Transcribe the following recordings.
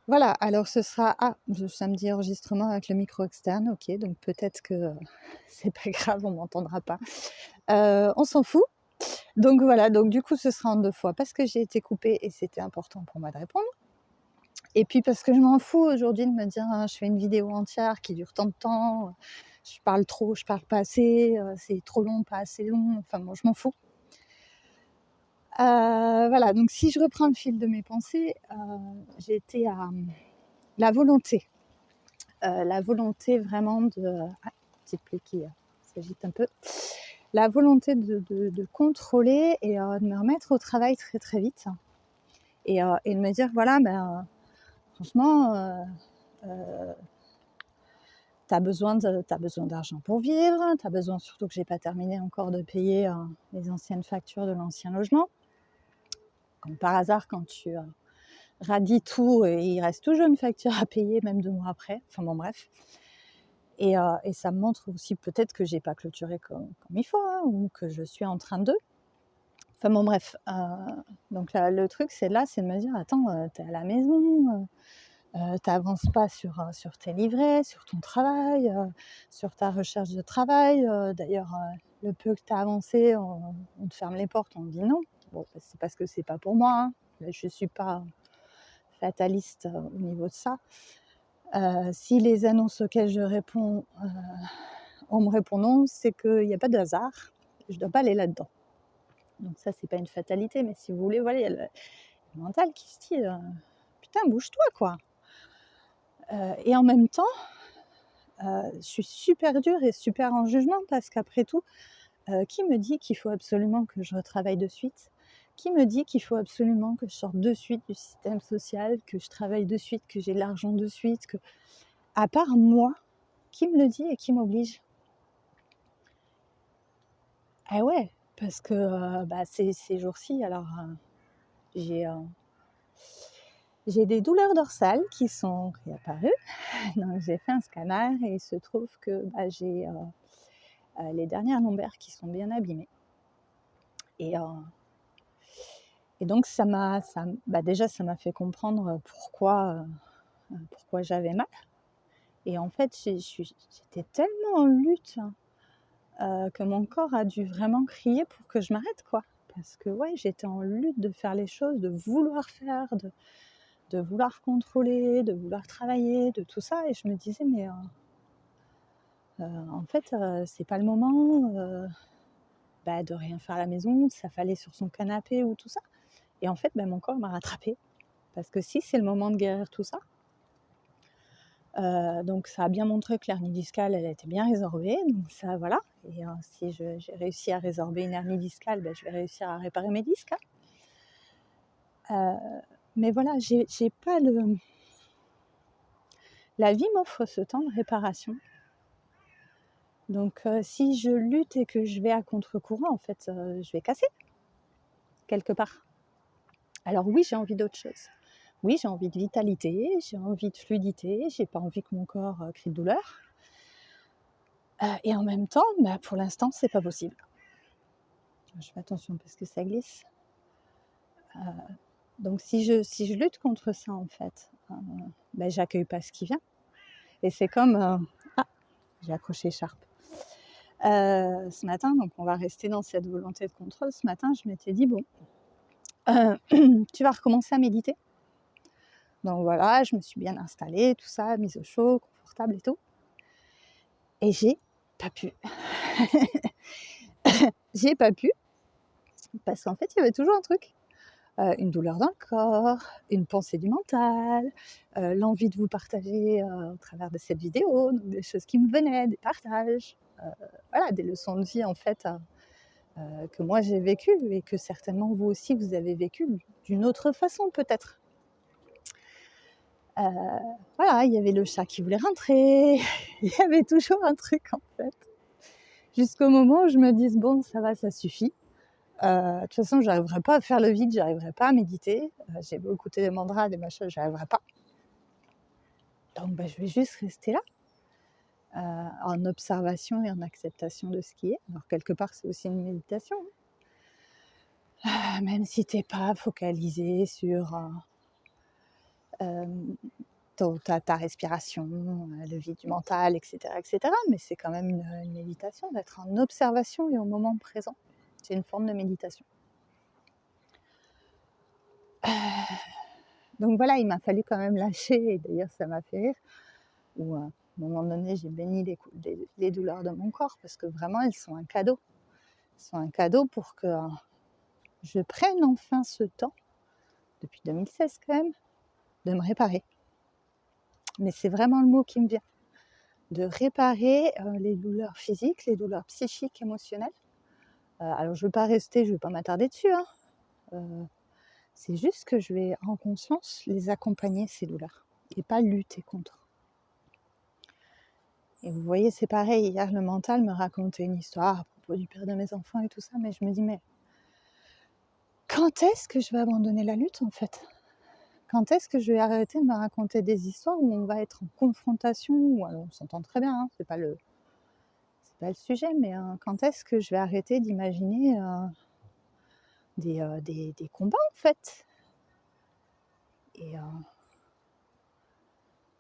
Voilà, alors ce sera le samedi enregistrement avec le micro externe, OK, donc peut-être que, c'est pas grave, on m'entendra pas. On s'en fout. Donc voilà, donc du coup, ce sera en 2 fois parce que j'ai été coupée et c'était important pour moi de répondre et puis parce que je m'en fous aujourd'hui de me dire: «Ah, je fais une vidéo entière qui dure tant de temps, je parle trop, je parle pas assez, c'est trop long, pas assez long», enfin bon, je m'en fous. Voilà, donc si je reprends le fil de mes pensées, j'étais à, la volonté vraiment de petite pluie qui, s'agite un peu. La volonté de contrôler et de me remettre au travail très, très vite et de me dire: «Voilà, ben, franchement, tu besoin d'argent pour vivre, tu as besoin surtout que j'ai pas terminé encore de payer, les anciennes factures de l'ancien logement». Comme par hasard, quand tu, radie tout et il reste toujours une facture à payer même 2 mois après. Enfin bon bref et ça me montre aussi peut-être que j'ai pas clôturé comme il faut, hein, ou que je suis en train de. Enfin bon bref, donc là, le truc c'est de me dire: «Attends, tu es à la maison, tu avances pas sur tes livrets, sur ton travail, sur ta recherche de travail, d'ailleurs, le peu que tu as avancé, on te ferme les portes, on te dit non». Bon, bah, c'est parce que c'est pas pour moi, hein. Je suis pas fataliste, au niveau de ça. Si les annonces auxquelles je réponds, on me répond non, c'est qu'il y a pas de hasard, je dois pas aller là-dedans. Donc ça, c'est pas une fatalité, mais si vous voulez, voilà, il y a le mental qui se dit, «Putain, bouge-toi, quoi!» Et en même temps, je suis super dure et super en jugement parce qu'après tout, qui me dit qu'il faut absolument que je retravaille de suite? Qui me dit qu'il faut absolument que je sorte de suite du système social, que je travaille de suite, que j'ai l'argent de suite, que à part moi, qui me le dit et qui m'oblige? Ah ouais, parce que, bah, ces jours-ci, alors, j'ai, heu, j'ai des douleurs dorsales qui sont réapparues. Donc j'ai fait un scanner et il se trouve que, bah, j'ai, les dernières lombaires qui sont bien abîmées et donc déjà ça m'a fait comprendre, pourquoi j'avais mal et en fait j'étais tellement en lutte, que mon corps a dû vraiment crier pour que je m'arrête, quoi. Parce que ouais, j'étais en lutte de faire les choses, de vouloir faire, de vouloir contrôler, de vouloir travailler, de tout ça et je me disais: «Mais en fait, c'est pas le moment, bah, de rien faire à la maison, de s'affaler sur son canapé ou tout ça» et en fait, bah, mon corps m'a rattrapée. Parce que si c'est le moment de guérir tout ça, donc ça a bien montré que l'hernie discale, elle a été bien résorbée, donc ça voilà et si j'ai réussi à résorber une hernie discale, bah, je vais réussir à réparer mes disques, hein. Mais voilà, j'ai pas la vie m'offre ce temps de réparation. Donc si je lutte et que je vais à contre-courant, en fait, je vais casser, quelque part. Alors oui, j'ai envie d'autre chose. Oui, j'ai envie de vitalité, j'ai envie de fluidité, j'ai pas envie que mon corps, crie de douleur. Et en même temps, bah, pour l'instant, c'est pas possible. Je fais attention parce que ça glisse. Donc si je lutte contre ça, en fait, bah, j'accueille pas ce qui vient et c'est comme, ah! J'ai accroché l'écharpe. Ce matin, donc on va rester dans cette volonté de contrôle. Ce matin, je m'étais dit: «Bon, tu vas recommencer à méditer». Donc voilà, je me suis bien installée, tout ça, mise au chaud, confortable et tout et j'ai pas pu. J'ai pas pu parce qu'en fait, il y avait toujours un truc. Une douleur dans le corps, une pensée du mental, l'envie de vous partager, au travers de cette vidéo, donc des choses qui me venaient, des partages, voilà, des leçons de vie en fait, que moi j'ai vécues et que certainement vous aussi vous avez vécues d'une autre façon peut-être. Voilà, il y avait le chat qui voulait rentrer, il y avait toujours un truc en fait. Jusqu'au moment où je me dise: «Bon ça va, ça suffit». De toute façon, j'arriverai pas à faire le vide, j'arriverai pas à méditer. J'ai beau écouter des mantras, des machins, j'arriverai pas. Donc bah, je vais juste rester là, en observation et en acceptation de ce qui est. Alors quelque part, c'est aussi une méditation, hein. Même si tu es pas focalisé sur, ta respiration, le vide du mental, etc., etc. Mais c'est quand même une méditation, d'être en observation et au moment présent. C'est une forme de méditation. Donc voilà, il m'a fallu quand même lâcher, et d'ailleurs ça m'a fait rire, où à un moment donné j'ai béni les douleurs de mon corps, parce que vraiment elles sont un cadeau. Elles sont un cadeau pour que je prenne enfin ce temps, depuis 2016 quand même, de me réparer. Mais c'est vraiment le mot qui me vient, de réparer les douleurs physiques, les douleurs psychiques, émotionnelles. Alors je ne vais pas m'attarder dessus, hein. C'est juste que je vais en conscience les accompagner, ces douleurs, et pas lutter contre. Et vous voyez, c'est pareil, hier le mental me racontait une histoire à propos du père de mes enfants et tout ça, mais je me dis, mais quand est-ce que je vais abandonner la lutte en fait ? Quand est-ce que je vais arrêter de me raconter des histoires où on va être en confrontation, ou alors on s'entend très bien, hein, c'est pas le sujet, mais quand est-ce que je vais arrêter d'imaginer des combats en fait ? Et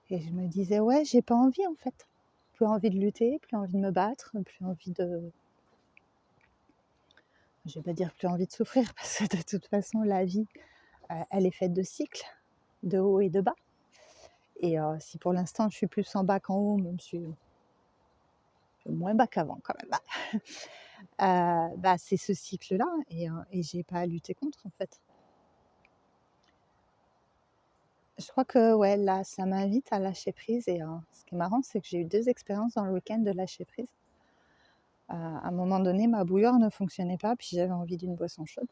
je me disais, ouais, j'ai pas envie en fait. Plus envie de lutter, plus envie de me battre, plus envie de... Je vais pas dire plus envie de souffrir, parce que de toute façon, la vie, elle est faite de cycles, de haut et de bas. Et si pour l'instant, je suis plus en bas qu'en haut, même si je suis moins bas qu'avant quand même, c'est ce cycle-là, et j'ai pas à lutter contre en fait. Je crois que ouais, là, ça m'invite à lâcher prise, et ce qui est marrant, c'est que j'ai eu 2 expériences dans le week-end de lâcher prise. À un moment donné, ma bouilloire ne fonctionnait pas, puis j'avais envie d'une boisson chaude.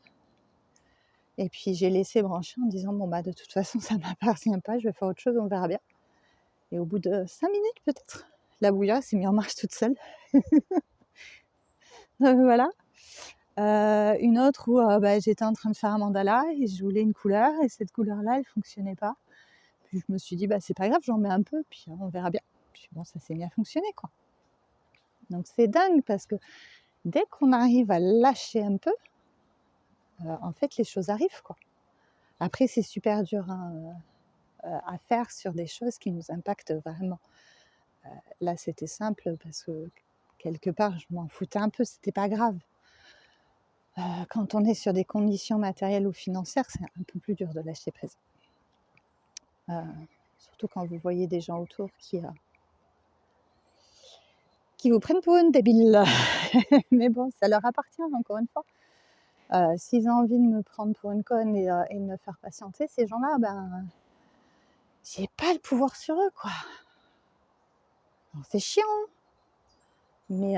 Et puis j'ai laissé brancher en disant, bon bah de toute façon, ça ne m'appartient pas, je vais faire autre chose, on verra bien. Et au bout de 5 minutes peut-être, la bouilloire s'est mise en marche toute seule. Donc voilà. Une autre où j'étais en train de faire un mandala et je voulais une couleur, et cette couleur-là, elle ne fonctionnait pas. Puis je me suis dit, c'est pas grave, j'en mets un peu, puis on verra bien. Puis bon, ça s'est mis à fonctionner, quoi. Donc c'est dingue, parce que dès qu'on arrive à lâcher un peu, en fait, les choses arrivent, quoi. Après, c'est super dur à faire sur des choses qui nous impactent vraiment. Là, c'était simple parce que quelque part, je m'en foutais un peu, c'était pas grave. Quand on est sur des conditions matérielles ou financières, c'est un peu plus dur de lâcher prise. Surtout quand vous voyez des gens autour qui vous prennent pour une débile. Mais bon, ça leur appartient, encore une fois. S'ils ont envie de me prendre pour une conne et de me faire patienter, ces gens-là, j'ai pas le pouvoir sur eux, quoi. Alors, c'est chiant, mais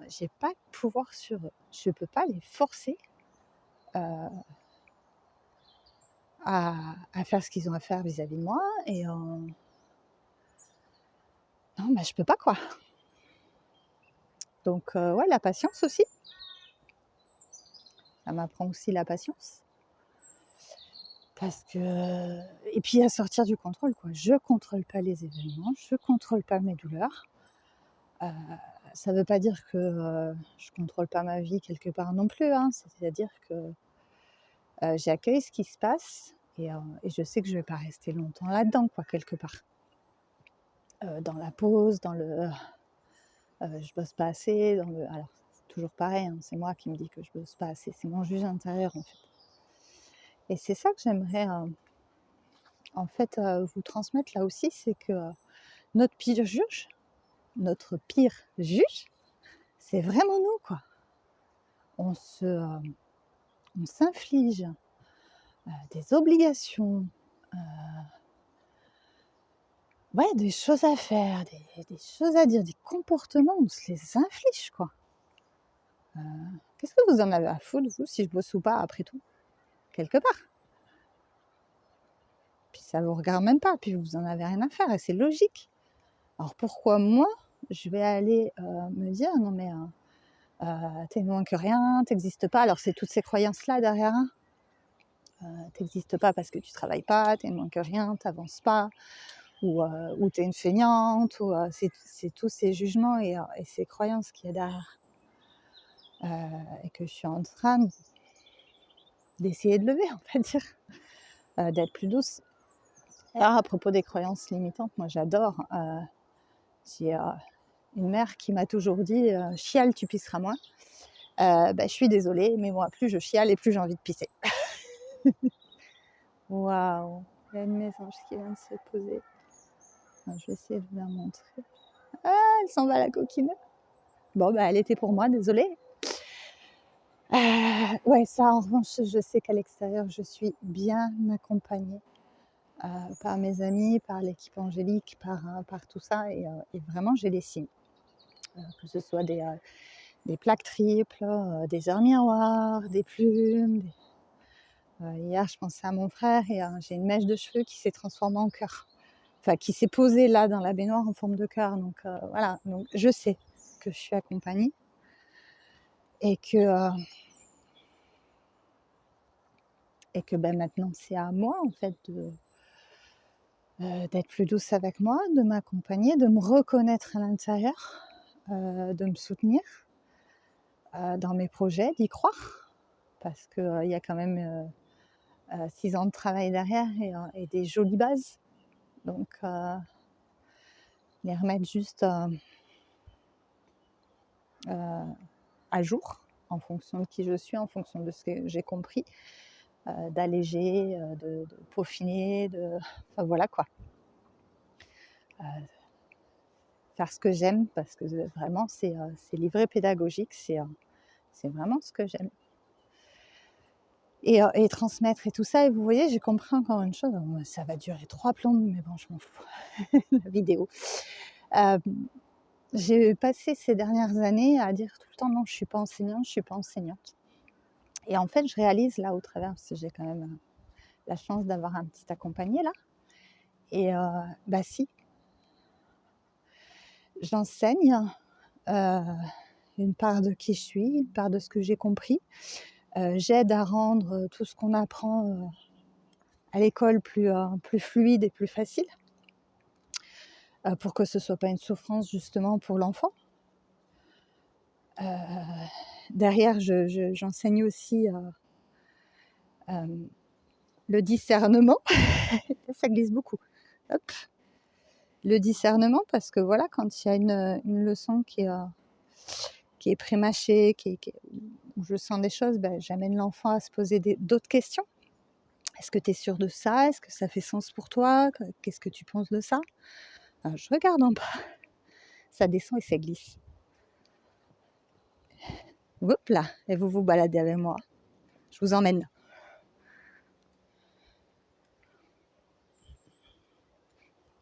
j'ai pas de pouvoir sur eux. Je peux pas les forcer à faire ce qu'ils ont à faire vis-à-vis de moi, et non, je peux pas, quoi. Donc ouais, la patience aussi. Ça m'apprend aussi la patience. Parce que... Et puis à sortir du contrôle, quoi. Je contrôle pas les événements, je contrôle pas mes douleurs. Ça veut pas dire que je contrôle pas ma vie quelque part non plus, hein. C'est-à-dire que j'accueille ce qui se passe, et je sais que je vais pas rester longtemps là-dedans, quoi, quelque part. Dans la pause, dans le... je bosse pas assez, dans le... Alors, c'est toujours pareil, hein, c'est moi qui me dis que je bosse pas assez, c'est mon juge intérieur, en fait. Et c'est ça que j'aimerais en fait vous transmettre là aussi, c'est que notre pire juge, c'est vraiment nous, quoi. On s'inflige des obligations, des choses à faire, des choses à dire, des comportements, on se les inflige, quoi. Qu'est-ce que vous en avez à foutre, vous, si je bosse ou pas, après tout, quelque part? Puis ça vous regarde même pas, puis vous en avez rien à faire, et c'est logique. Alors pourquoi moi, je vais aller me dire, non mais t'es moins que rien, t'existes pas. Alors c'est toutes ces croyances-là derrière, hein. T'existes pas parce que tu travailles pas, t'es moins que rien, t'avances pas, ou t'es une feignante, ou c'est tous ces jugements et ces croyances qu'il y a derrière, et que je suis en train d'essayer de lever, on va dire, d'être plus douce. Alors, à propos des croyances limitantes, moi j'adore. J'ai une mère qui m'a toujours dit chiale, tu pisseras moins. Je suis désolée, mais moi, plus je chiale et plus j'ai envie de pisser. Waouh, il y a une mésange qui vient de se poser. Je vais essayer de vous la montrer. Ah, elle s'en va la coquine. Bon, elle était pour moi, désolée. Ouais, ça, en revanche, je sais qu'à l'extérieur, je suis bien accompagnée par mes amis, par l'équipe angélique, par tout ça. Et vraiment, j'ai les signes. Que ce soit des plaques triples, des heures miroirs, des plumes. Hier, je pensais à mon frère et j'ai une mèche de cheveux qui s'est transformée en cœur. Enfin, qui s'est posée là dans la baignoire en forme de cœur. Donc voilà, donc, je sais que je suis accompagnée et que maintenant c'est à moi en fait d'être plus douce avec moi, de m'accompagner, de me reconnaître à l'intérieur, de me soutenir dans mes projets, d'y croire, parce qu'il y a quand même 6 ans de travail derrière et des jolies bases. Donc les remettre juste à jour en fonction de qui je suis, en fonction de ce que j'ai compris, d'alléger, de peaufiner, enfin voilà quoi. Faire ce que j'aime, parce que vraiment c'est livré pédagogique, c'est vraiment ce que j'aime. Et transmettre et tout ça, et vous voyez, j'ai compris encore une chose, ça va durer 3 plombes, mais bon, je m'en fous, la vidéo. J'ai passé ces dernières années à dire tout le temps non, je suis pas enseignante. Et en fait, je réalise là au travers, parce que j'ai quand même la chance d'avoir un petit accompagné là, et si, j'enseigne une part de qui je suis, une part de ce que j'ai compris. J'aide à rendre tout ce qu'on apprend à l'école plus fluide et plus facile, pour que ce ne soit pas une souffrance justement pour l'enfant. Derrière, j'enseigne aussi le discernement. Ça glisse beaucoup. Hop. Le discernement, parce que voilà, quand il y a une leçon qui est prémâchée, où je sens des choses, j'amène l'enfant à se poser d'autres questions. Est-ce que tu es sûre de ça? Est-ce que ça fait sens pour toi? Qu'est-ce que tu penses de ça? Je regarde en bas. Ça descend et ça glisse. Hop là, et vous vous baladez avec moi. Je vous emmène.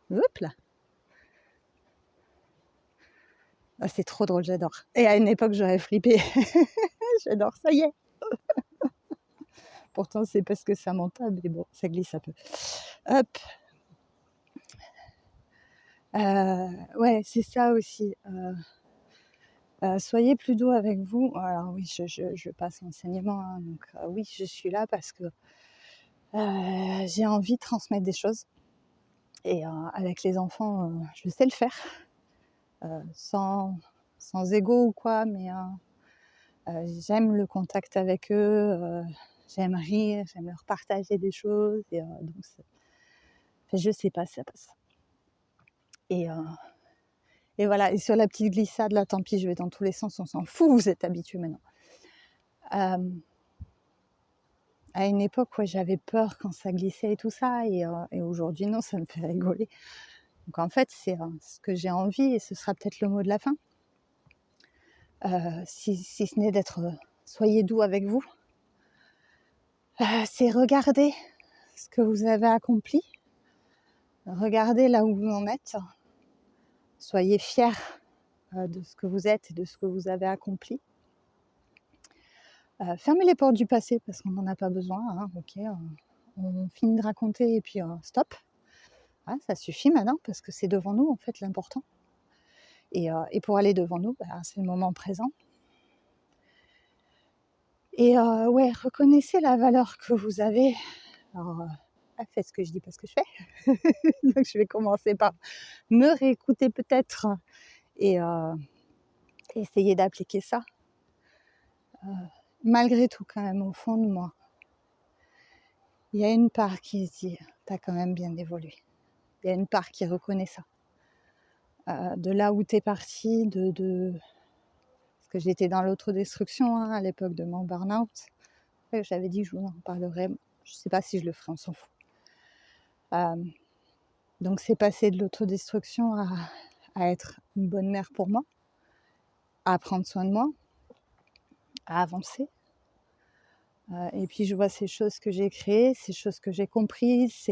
Hop là. Ah, c'est trop drôle, j'adore. Et à une époque, j'aurais flippé. J'adore, ça y est. Pourtant, c'est parce que ça monte, mais bon, ça glisse un peu. Hop. Ouais, c'est ça aussi. Soyez plus doux avec vous. Alors oui, je passe l'enseignement, hein, donc oui, je suis là parce que j'ai envie de transmettre des choses. Et avec les enfants, je sais le faire, sans ego ou quoi, mais j'aime le contact avec eux, j'aime rire, j'aime leur partager des choses, et donc je sais pas, ça passe. Et voilà, et sur la petite glissade, là, tant pis, je vais dans tous les sens, on s'en fout, vous êtes habitués maintenant. À une époque, ouais, j'avais peur quand ça glissait et tout ça, et aujourd'hui, non, ça me fait rigoler. Donc en fait, c'est ce que j'ai envie, et ce sera peut-être le mot de la fin. Si ce n'est d'être soyez doux avec vous, c'est regarder ce que vous avez accompli, regardez là où vous en êtes, soyez fiers de ce que vous êtes et de ce que vous avez accompli. Fermez les portes du passé parce qu'on n'en a pas besoin, hein, ok, on finit de raconter et puis stop. Ah, ça suffit maintenant parce que c'est devant nous en fait l'important. Et pour aller devant nous, c'est le moment présent. Et ouais, reconnaissez la valeur que vous avez. Alors, faites ce que je dis, pas ce que je fais. Donc je vais commencer par me réécouter peut-être et essayer d'appliquer ça. Malgré tout, quand même, au fond de moi, il y a une part qui se dit, tu as quand même bien évolué. Il y a une part qui reconnaît ça. De là où tu es parti, parce que j'étais dans l'autodestruction à l'époque de mon burn-out. J'avais dit que je vous en parlerai. Je ne sais pas si je le ferai, on s'en fout. Donc c'est passé de l'autodestruction à être une bonne mère pour moi, à prendre soin de moi, à avancer. Et puis je vois ces choses que j'ai créées, ces choses que j'ai comprises,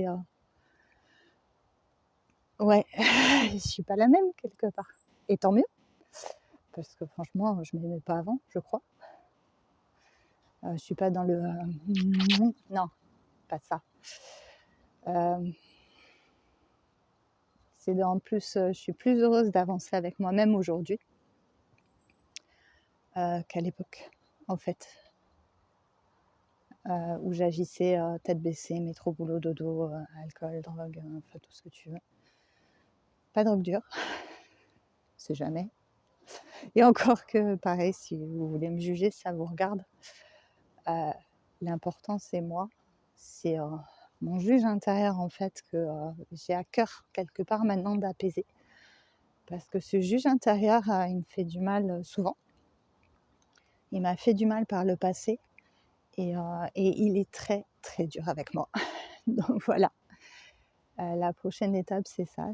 ouais, je suis pas la même quelque part. Et tant mieux, parce que franchement, je m'aimais pas avant, je crois. Je suis pas dans le... non, pas ça. C'est en plus, je suis plus heureuse d'avancer avec moi-même aujourd'hui qu'à l'époque, en fait. Où j'agissais tête baissée, métro, boulot, dodo, alcool, drogue, enfin tout ce que tu veux. Pas de drogue dure, c'est jamais. Et encore que, pareil, si vous voulez me juger, ça vous regarde. L'important, c'est moi, c'est mon juge intérieur, en fait, que j'ai à cœur, quelque part, maintenant, d'apaiser. Parce que ce juge intérieur, il me fait du mal souvent. Il m'a fait du mal par le passé. Et il est très, très dur avec moi. Donc voilà. La prochaine étape, c'est ça,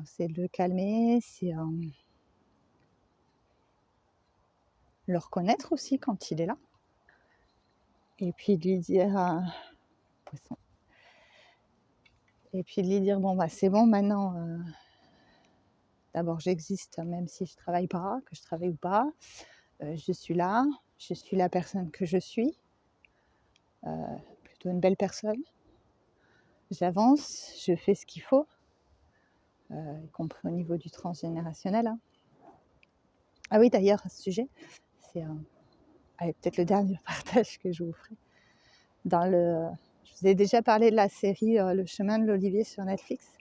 c'est de le calmer, c'est le reconnaître aussi quand il est là. Et puis de lui dire, poisson. Et puis de lui dire, bon, bah, c'est bon, maintenant, d'abord j'existe, même si je travaille pas, que je travaille ou pas. Je suis là, je suis la personne que je suis. Plutôt une belle personne. J'avance, je fais ce qu'il faut, y compris au niveau du transgénérationnel. Hein. Ah oui, d'ailleurs, à ce sujet, c'est peut-être le dernier partage que je vous ferai. Je vous ai déjà parlé de la série Le chemin de l'Olivier sur Netflix.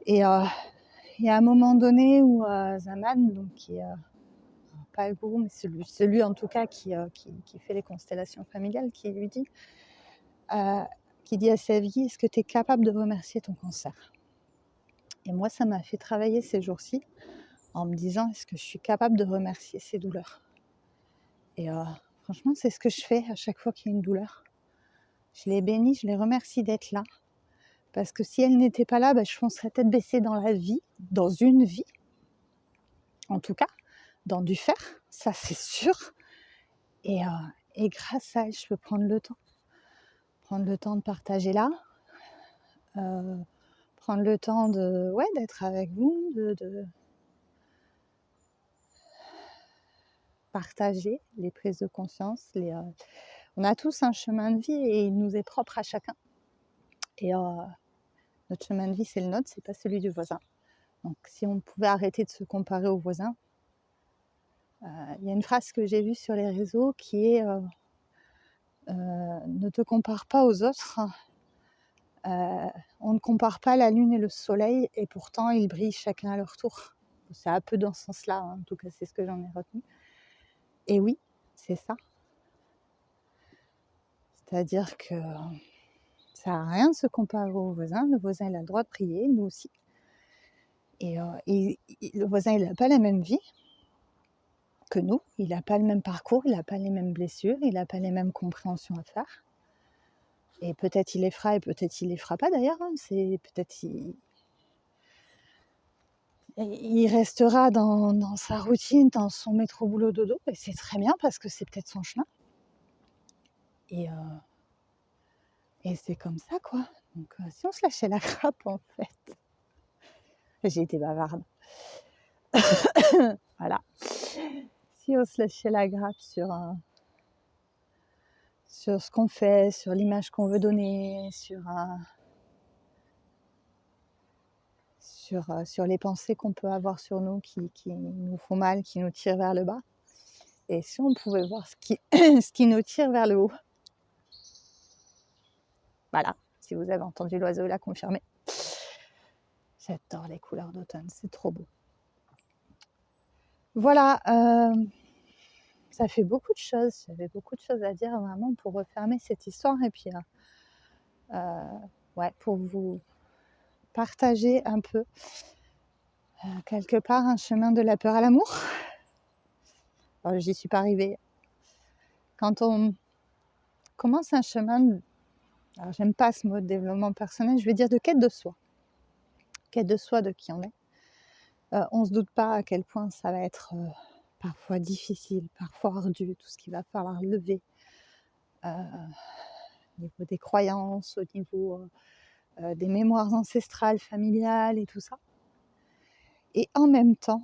Et il y a un moment donné où Zaman, donc qui est pas le gourou, mais celui en tout cas qui fait les constellations familiales, qui lui dit, qui dit à sa vie, est-ce que tu es capable de remercier ton cancer? Et moi, ça m'a fait travailler ces jours-ci en me disant, est-ce que je suis capable de remercier ces douleurs? Et franchement, c'est ce que je fais à chaque fois qu'il y a une douleur. Je les bénis, je les remercie d'être là. Parce que si elles n'étaient pas là, je foncerais tête baissée dans la vie, dans une vie, en tout cas, dans du fer, ça c'est sûr. Et grâce à elles, je peux prendre le temps. Prendre le temps de partager là. Prendre le temps d'être avec vous, de partager les prises de conscience. On a tous un chemin de vie et il nous est propre à chacun. Et notre chemin de vie, c'est le nôtre, c'est pas celui du voisin. Donc si on pouvait arrêter de se comparer au voisin, il y a une phrase que j'ai vue sur les réseaux qui est ne te compare pas aux autres. On ne compare pas la lune et le soleil et pourtant ils brillent chacun à leur tour. C'est un peu dans ce sens-là, hein, en tout cas c'est ce que j'en ai retenu. Et oui, c'est ça. C'est-à-dire que ça n'a rien de se comparer au voisin. Le voisin il a le droit de briller, nous aussi. Et le voisin il n'a pas la même vie que nous, il n'a pas le même parcours, il n'a pas les mêmes blessures, il n'a pas les mêmes compréhensions à faire. Et peut-être il les fera et peut-être il les fera pas d'ailleurs. Hein. Peut-être il restera dans sa routine, dans son métro boulot dodo, et c'est très bien parce que c'est peut-être son chemin. Et c'est comme ça quoi. Donc si on se lâchait la grappe en fait. J'ai été bavarde. Voilà. Si on se lâchait la grappe sur ce qu'on fait, sur l'image qu'on veut donner, sur les pensées qu'on peut avoir sur nous qui nous font mal, qui nous tirent vers le bas. Et si on pouvait voir ce qui, ce qui nous tire vers le haut. Voilà, si vous avez entendu l'oiseau, il a confirmé. J'adore les couleurs d'automne, c'est trop beau. Voilà, ça fait beaucoup de choses. J'avais beaucoup de choses à dire vraiment pour refermer cette histoire. Et puis, pour vous partager un peu, quelque part, un chemin de la peur à l'amour. Alors, j'y suis pas arrivée. Quand on commence un chemin, alors j'aime pas ce mot de développement personnel, je vais dire de quête de soi. Quête de soi, de qui on est. On se doute pas à quel point ça va être parfois difficile, parfois ardu, tout ce qu'il va falloir lever au niveau des croyances, au niveau des mémoires ancestrales, familiales et tout ça. Et en même temps,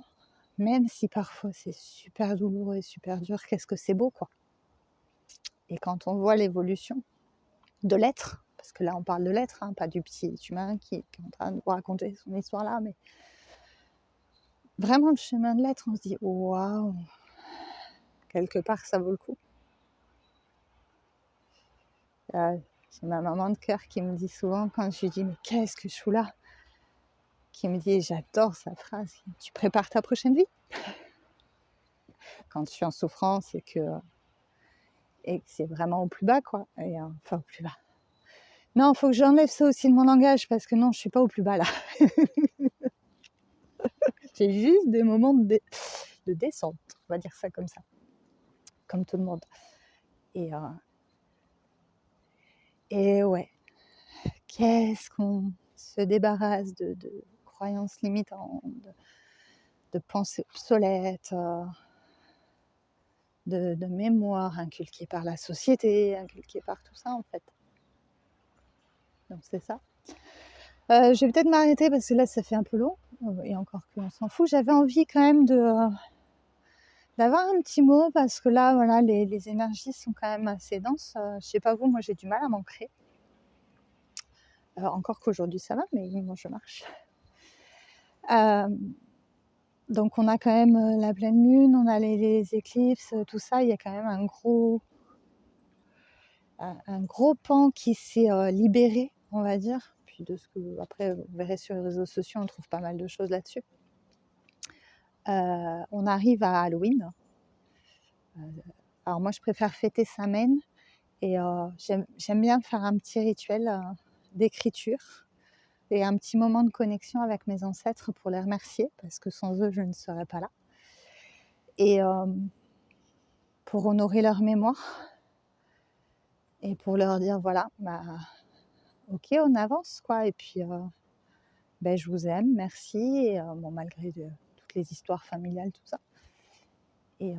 même si parfois c'est super douloureux et super dur, qu'est-ce que c'est beau, quoi. Et quand on voit l'évolution de l'être, parce que là on parle de l'être, pas du petit humain qui est en train de vous raconter son histoire là, mais vraiment le chemin de l'être, on se dit waouh, quelque part ça vaut le coup. C'est ma maman de cœur qui me dit souvent, quand je lui dis mais qu'est-ce que je fous là, qui me dit, et j'adore sa phrase, tu prépares ta prochaine vie. Quand je suis en souffrance et que c'est vraiment au plus bas, quoi. Et, enfin au plus bas. Non, il faut que j'enlève ça aussi de mon langage, parce que non, je suis pas au plus bas là. J'ai juste des moments de descente, on va dire ça comme ça. Comme tout le monde. Et ouais, qu'est-ce qu'on se débarrasse de croyances limitantes, de pensées obsolètes, de mémoire inculquée par la société, inculquée par tout ça en fait. Donc c'est ça. Je vais peut-être m'arrêter parce que là ça fait un peu long, et encore qu'on s'en fout. J'avais envie quand même d'avoir un petit mot, parce que là voilà, les énergies sont quand même assez denses. Je sais pas vous, moi j'ai du mal à m'ancrer. Encore qu'aujourd'hui ça va, mais moi je marche. Donc on a quand même la pleine lune, on a les éclipses, tout ça. Il y a quand même un gros pan qui s'est libéré, on va dire. Puis de ce que, après, vous verrez sur les réseaux sociaux, on trouve pas mal de choses là-dessus. On arrive à Halloween. Alors moi, je préfère fêter Samhain, et j'aime bien faire un petit rituel d'écriture et un petit moment de connexion avec mes ancêtres pour les remercier, parce que sans eux, je ne serais pas là. Et pour honorer leur mémoire et pour leur dire, voilà, ok, on avance, quoi. Et puis, je vous aime, merci. Et malgré toutes les histoires familiales, tout ça. Et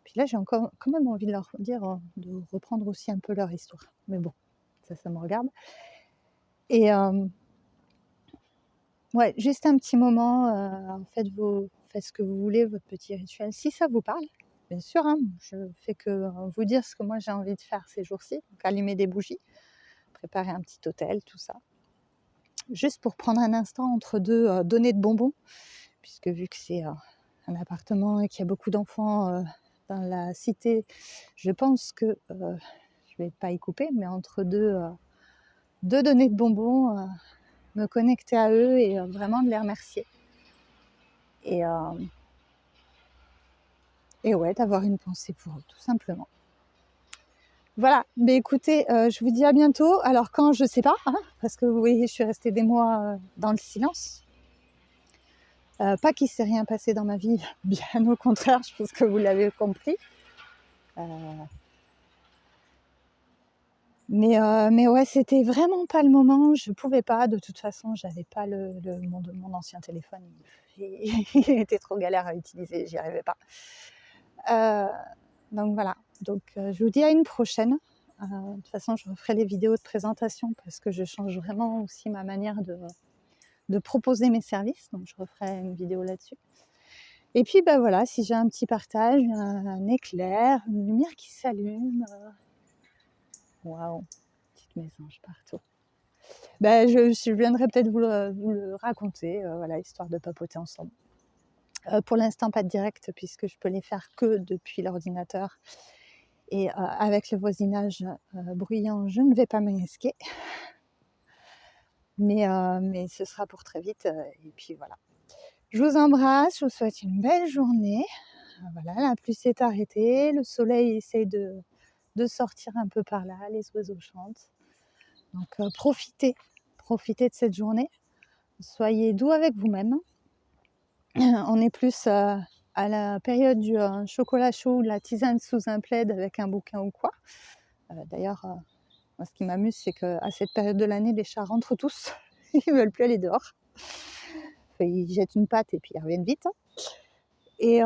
puis là, j'ai encore quand même envie de leur dire de reprendre aussi un peu leur histoire. Mais bon, ça me regarde. Et ouais, juste un petit moment. Faites ce que vous voulez, votre petit rituel, si ça vous parle. Bien sûr, je fais que vous dire ce que moi j'ai envie de faire ces jours-ci. Donc allumer des bougies, préparer un petit hôtel, tout ça. Juste pour prendre un instant entre deux données de bonbons, puisque vu que c'est un appartement et qu'il y a beaucoup d'enfants dans la cité, je pense que je vais pas y couper, mais entre deux données de bonbons, me connecter à eux et vraiment de les remercier. Et ouais, d'avoir une pensée pour eux, tout simplement. Voilà, mais écoutez, je vous dis à bientôt. Alors quand, je sais pas, parce que vous voyez, je suis restée des mois dans le silence. Pas qu'il ne s'est rien passé dans ma vie, bien au contraire, je pense que vous l'avez compris. Mais ouais, c'était vraiment pas le moment, je pouvais pas, de toute façon, j'avais pas mon ancien téléphone, il était trop galère à utiliser, j'y arrivais pas. Donc voilà, je vous dis à une prochaine. De toute façon, je referai les vidéos de présentation, parce que je change vraiment aussi ma manière de proposer mes services, donc je referai une vidéo là-dessus. Et puis voilà, si j'ai un petit partage, un éclair, une lumière qui s'allume, waouh, petite mésange partout. Je viendrai peut-être vous le raconter, voilà, histoire de papoter ensemble. Pour l'instant, pas de direct, puisque je peux les faire que depuis l'ordinateur. Et avec le voisinage bruyant, je ne vais pas me risquer. Mais ce sera pour très vite. Et puis voilà. Je vous embrasse, je vous souhaite une belle journée. Voilà, la pluie s'est arrêtée, le soleil essaye de sortir un peu par là, les oiseaux chantent. Donc profitez de cette journée. Soyez doux avec vous-même. On est plus à la période du chocolat chaud ou de la tisane sous un plaid avec un bouquin ou quoi. D'ailleurs, moi, ce qui m'amuse, c'est qu'à cette période de l'année, les chats rentrent tous. Ils ne veulent plus aller dehors. Enfin, ils jettent une patte et puis ils reviennent vite. Et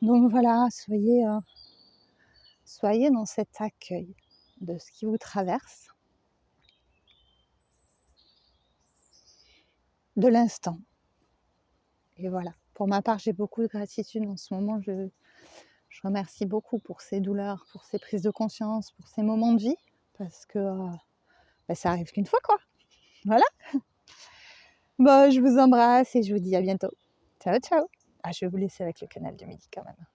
donc voilà, soyez dans cet accueil de ce qui vous traverse, de l'instant. Et voilà. Pour ma part, j'ai beaucoup de gratitude en ce moment. Je remercie beaucoup pour ces douleurs, pour ces prises de conscience, pour ces moments de vie, parce que ça arrive qu'une fois, quoi. Voilà. Bon, je vous embrasse et je vous dis à bientôt. Ciao, ciao. Ah, je vais vous laisser avec le canal du midi quand même.